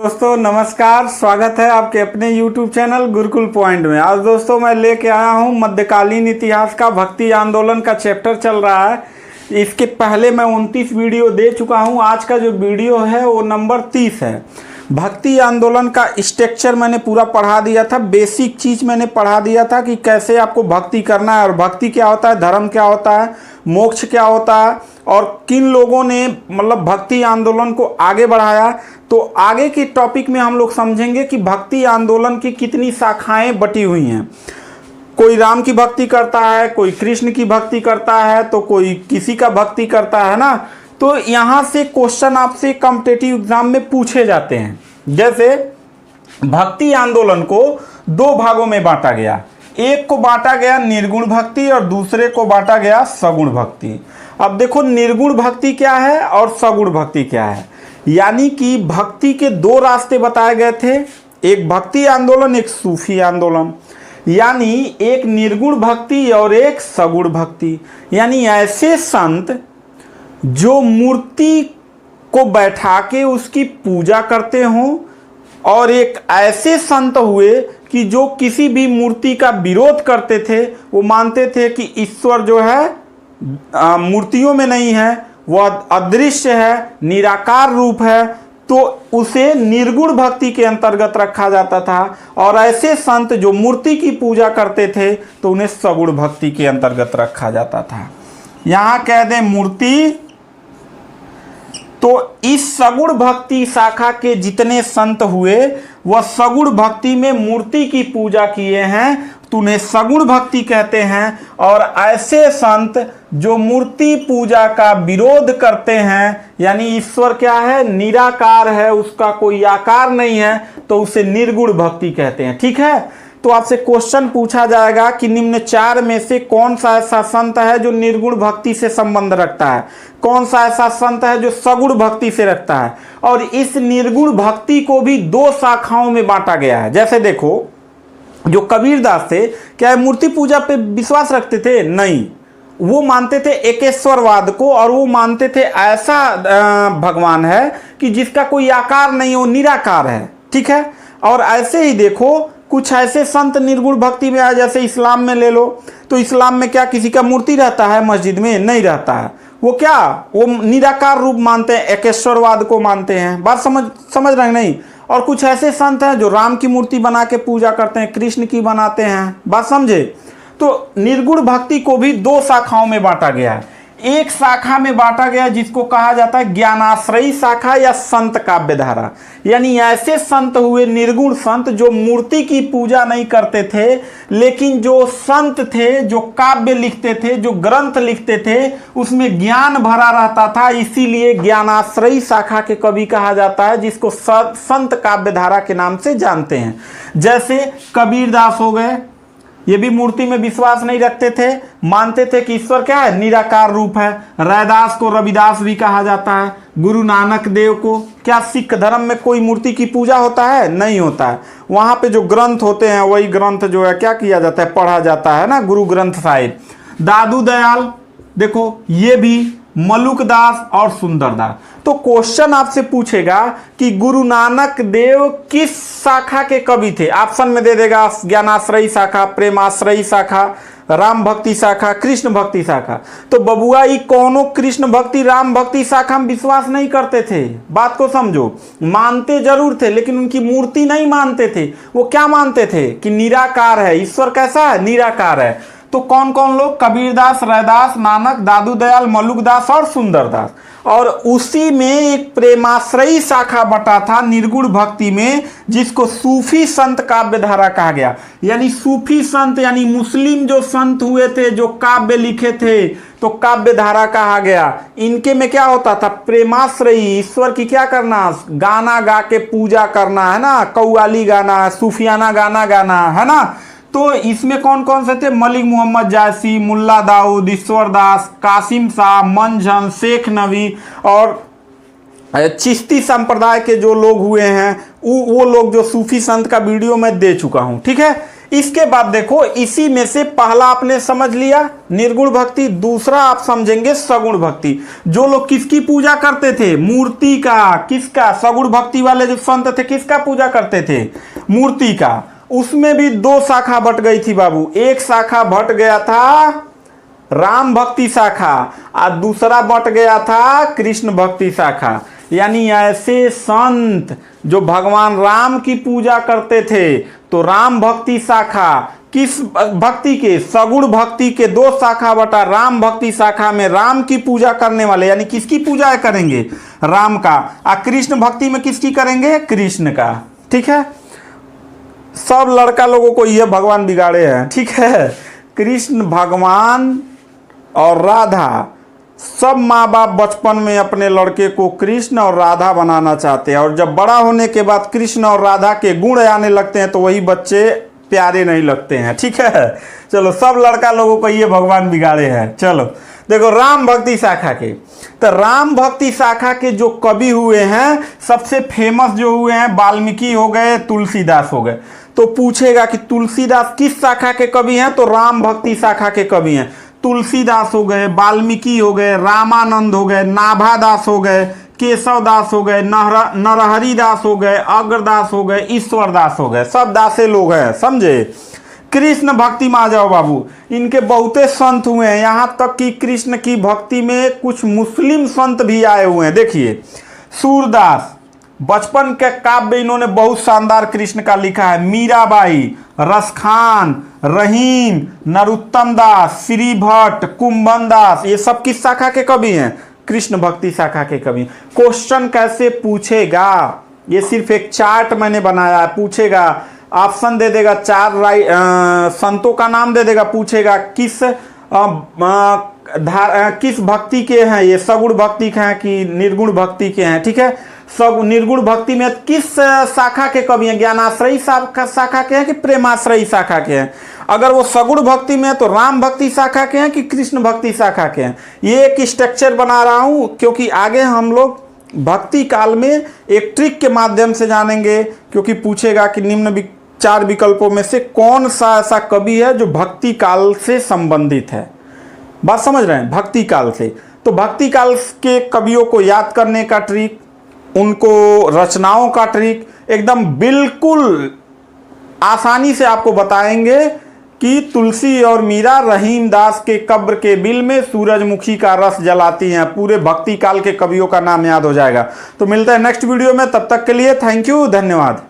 दोस्तों नमस्कार, स्वागत है आपके अपने YouTube चैनल गुरुकुल पॉइंट में। आज दोस्तों मैं लेके आया हूँ मध्यकालीन इतिहास का भक्ति आंदोलन का चैप्टर चल रहा है। इसके पहले मैं 29 वीडियो दे चुका हूँ। आज का जो वीडियो है वो नंबर 30 है। भक्ति आंदोलन का स्ट्रक्चर मैंने पूरा पढ़ा दिया था, बेसिक चीज़ मैंने पढ़ा दिया था कि कैसे आपको भक्ति करना है और भक्ति क्या होता है, धर्म क्या होता है, मोक्ष क्या होता है और किन लोगों ने मतलब भक्ति आंदोलन को आगे बढ़ाया। तो आगे के टॉपिक में हम लोग समझेंगे कि भक्ति आंदोलन की कितनी शाखाएं बटी हुई हैं। कोई राम की भक्ति करता है, कोई कृष्ण की भक्ति करता है, तो कोई किसी का भक्ति करता है ना। तो यहाँ से क्वेश्चन आपसे कॉम्पिटिटिव एग्जाम में पूछे जाते हैं। जैसे भक्ति आंदोलन को दो भागों में बांटा गया, एक को बांटा गया निर्गुण भक्ति और दूसरे को बांटा गया सगुण भक्ति। अब देखो निर्गुण भक्ति क्या है और सगुण भक्ति क्या है, यानी कि भक्ति के दो रास्ते बताए गए थे, एक भक्ति आंदोलन एक सूफी आंदोलन, यानी एक निर्गुण भक्ति और एक सगुण भक्ति। यानी ऐसे संत जो मूर्ति को बैठा के उसकी पूजा करते हों और एक ऐसे संत हुए कि जो किसी भी मूर्ति का विरोध करते थे। वो मानते थे कि ईश्वर जो है मूर्तियों में नहीं है, वह अदृश्य है, निराकार रूप है, तो उसे निर्गुण भक्ति के अंतर्गत रखा जाता था। और ऐसे संत जो मूर्ति की पूजा करते थे तो उन्हें सगुण भक्ति के अंतर्गत रखा जाता था। यहाँ कह दें मूर्ति, तो इस सगुण भक्ति शाखा के जितने संत हुए वह सगुण भक्ति में मूर्ति की पूजा किए हैं तो उन्हें सगुण भक्ति कहते हैं। और ऐसे संत जो मूर्ति पूजा का विरोध करते हैं, यानी ईश्वर क्या है, निराकार है, उसका कोई आकार नहीं है, तो उसे निर्गुण भक्ति कहते हैं। ठीक है, तो आपसे क्वेश्चन पूछा जाएगा कि निम्न चार में से कौन सा ऐसा संत है जो निर्गुण भक्ति से संबंध रखता है, कौन सा ऐसा संत है जो सगुण भक्ति से रखता है। और इस निर्गुण भक्ति को भी दो शाखाओं में बांटा गया है। जैसे देखो, जो कबीरदास थे क्या मूर्ति पूजा पे विश्वास रखते थे? नहीं, वो मानते थे एकेश्वरवाद को, और वो मानते थे ऐसा भगवान है कि जिसका कोई आकार नहीं हो, निराकार है। ठीक है, और ऐसे ही देखो कुछ ऐसे संत निर्गुण भक्ति में आए, जैसे इस्लाम में ले लो, तो इस्लाम में क्या किसी का मूर्ति रहता है मस्जिद में? नहीं रहता है। वो क्या, वो निराकार रूप मानते हैं, एकेश्वरवाद को मानते हैं। बात समझ रहे हैं नहीं? और कुछ ऐसे संत हैं जो राम की मूर्ति बना के पूजा करते हैं, कृष्ण की बनाते हैं। बात समझे? तो निर्गुण भक्ति को भी दो शाखाओं में बांटा गया है। एक शाखा में बांटा गया जिसको कहा जाता है ज्ञानाश्रयी शाखा या संत काव्य धारा, यानी ऐसे संत हुए निर्गुण संत जो मूर्ति की पूजा नहीं करते थे, लेकिन जो संत थे, जो काव्य लिखते थे, जो ग्रंथ लिखते थे, उसमें ज्ञान भरा रहता था, इसीलिए ज्ञानाश्रयी शाखा के कवि कहा जाता है, जिसको संत काव्य धारा के नाम से जानते हैं। जैसे कबीरदास हो गए, ये भी मूर्ति में विश्वास नहीं रखते थे, मानते थे कि ईश्वर क्या है, निराकार रूप है। रैदास को रविदास भी कहा जाता है। गुरु नानक देव को, क्या सिख धर्म में कोई मूर्ति की पूजा होता है? नहीं होता है। वहां पे जो ग्रंथ होते हैं वही ग्रंथ जो है क्या किया जाता है, पढ़ा जाता है ना, गुरु ग्रंथ साहिब। दादू दयाल देखो, ये भी मलुकदास और सुंदरदास। तो क्वेश्चन आपसे पूछेगा कि गुरु नानक देव किस शाखा के कवि थे? ऑप्शन में दे देगा ज्ञानाश्रयी शाखा, प्रेमाश्रयी शाखा, राम भक्ति शाखा, कृष्ण भक्ति शाखा। तो बबुआ ये कौनों कृष्ण भक्ति राम भक्ति शाखा में विश्वास नहीं करते थे। बात को समझो, मानते जरूर थे लेकिन उनकी मूर्ति नहीं मानते थे। वो क्या मानते थे कि निराकार है, ईश्वर कैसा है, निराकार है। तो कौन कौन लोग? कबीरदास, रैदास, नानक, दादू दयाल, मलुकदास और सुंदरदास। और उसी में एक प्रेमाश्रयी शाखा बटा था निर्गुण भक्ति में, जिसको सूफी संत काव्य धारा कहा गया। यानी सूफी संत, यानी मुस्लिम जो संत हुए थे, जो काव्य लिखे थे, तो काव्य धारा कहा गया। इनके में क्या होता था? प्रेमाश्रयी, ईश्वर की क्या करना, गाना गा के पूजा करना है ना, कव्वाली गाना, सूफियाना गाना गाना है ना। तो इसमें कौन कौन से थे? मलिक मोहम्मद जायसी, मुल्ला दाऊद, ईश्वर दास, कासिम शाह, मंझन, शेख नबी और चिश्ती संप्रदाय के जो लोग हुए हैं, वो लोग जो सूफी संत का वीडियो मैं दे चुका हूं। ठीक है, इसके बाद देखो, इसी में से पहला आपने समझ लिया निर्गुण भक्ति, दूसरा आप समझेंगे सगुण भक्ति। जो लोग किसकी पूजा करते थे? मूर्ति का। किसका? सगुण भक्ति वाले जो संत थे किसका पूजा करते थे? मूर्ति का। उसमें भी दो शाखा बट गई थी बाबू। एक शाखा बट गया था राम भक्ति शाखा और दूसरा बट गया था कृष्ण भक्ति शाखा। यानी ऐसे संत जो भगवान राम की पूजा करते थे, तो राम भक्ति शाखा किस भक्ति के? सगुण भक्ति के दो शाखा बटा राम भक्ति शाखा में राम की पूजा करने वाले, यानी किसकी पूजा करेंगे? राम का। और कृष्ण भक्ति में किसकी करेंगे? कृष्ण का। ठीक है, सब लड़का लोगों को यह भगवान बिगाड़े हैं। ठीक है, कृष्ण भगवान और राधा, सब माँ बाप बचपन में अपने लड़के को कृष्ण और राधा बनाना चाहते हैं, और जब बड़ा होने के बाद कृष्ण और राधा के गुण आने लगते हैं तो वही बच्चे प्यारे नहीं लगते हैं। ठीक है, चलो सब लड़का लोगों को ये भगवान बिगाड़े हैं। चलो देखो, राम भक्ति शाखा के, तो राम भक्ति शाखा के जो कवि हुए हैं, सबसे फेमस जो हुए हैं, वाल्मीकि हो गए, तुलसीदास हो गए। तो पूछेगा कि तुलसीदास किस शाखा के कवि हैं? तो राम भक्ति शाखा के कवि हैं। तुलसीदास हो गए, वाल्मीकि हो गए, रामानंद हो गए, नाभादास हो गए, केशव दास हो गए, नरहरि दास हो गए, अग्रदास हो गए, ईश्वर दास हो गए। सब दासे लोग हैं, समझे। कृष्ण भक्ति में आ जाओ बाबू, इनके बहुते संत हुए हैं। यहाँ तक कि कृष्ण की भक्ति में कुछ मुस्लिम संत भी आए हुए हैं। देखिए, सूरदास, बचपन के काव्य इन्होंने बहुत शानदार कृष्ण का लिखा है। मीराबाई, रसखान, रहीम, नरोत्तम दास, श्री भट्ट, कुंभन दास, ये सब किस शाखा के कवि हैं? कृष्ण भक्ति शाखा के कवि। क्वेश्चन कैसे पूछेगा? ये सिर्फ एक चार्ट मैंने बनाया है। पूछेगा, ऑप्शन दे देगा, चार संतों का नाम दे देगा, पूछेगा किस भक्ति के हैं ये, सगुण भक्ति के हैं कि निर्गुण भक्ति के हैं। ठीक है, सब निर्गुण भक्ति में किस शाखा के कवि हैं? ज्ञानाश्रयी शाखा के हैं कि प्रेमाश्रयी शाखा के हैं? अगर वो सगुण भक्ति में है तो राम भक्ति शाखा के हैं कि कृष्ण भक्ति शाखा के हैं? ये एक स्ट्रक्चर बना रहा हूं, क्योंकि आगे हम लोग भक्ति काल में एक ट्रिक के माध्यम से जानेंगे। क्योंकि पूछेगा कि निम्न चार विकल्पों में से कौन सा ऐसा कवि है जो भक्ति काल से संबंधित है। बात समझ रहे हैं? भक्ति काल से। तो भक्ति काल के कवियों को याद करने का ट्रिक, उनको रचनाओं का ट्रिक एकदम बिल्कुल आसानी से आपको बताएंगे कि तुलसी और मीरा रहीम दास के कब्र के बिल में सूरजमुखी का रस जलाती हैं। पूरे भक्ति काल के कवियों का नाम याद हो जाएगा। तो मिलते हैं नेक्स्ट वीडियो में, तब तक के लिए थैंक यू, धन्यवाद।